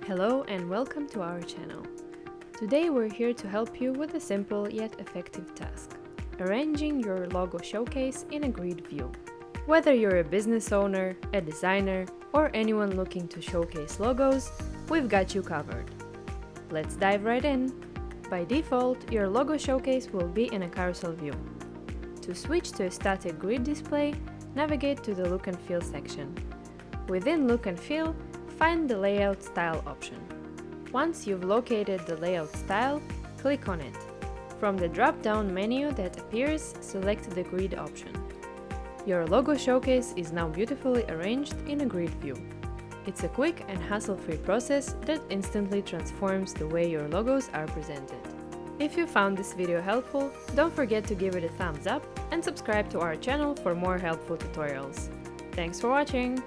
Hello and welcome to our channel. Today we're here to help you with a simple yet effective task: arranging your logo showcase in a grid view. Whether you're a business owner, a designer, or anyone looking to showcase logos, we've got you covered. Let's dive right in. By default, your logo showcase will be in a carousel view. To switch to a static grid display, navigate to the Look and Feel section. Within Look and Feel, find the Layout Style option. Once you've located the layout style, click on it. From the drop-down menu that appears, select the grid option. Your logo showcase is now beautifully arranged in a grid view. It's a quick and hassle-free process that instantly transforms the way your logos are presented. If you found this video helpful, don't forget to give it a thumbs up and subscribe to our channel for more helpful tutorials. Thanks for watching!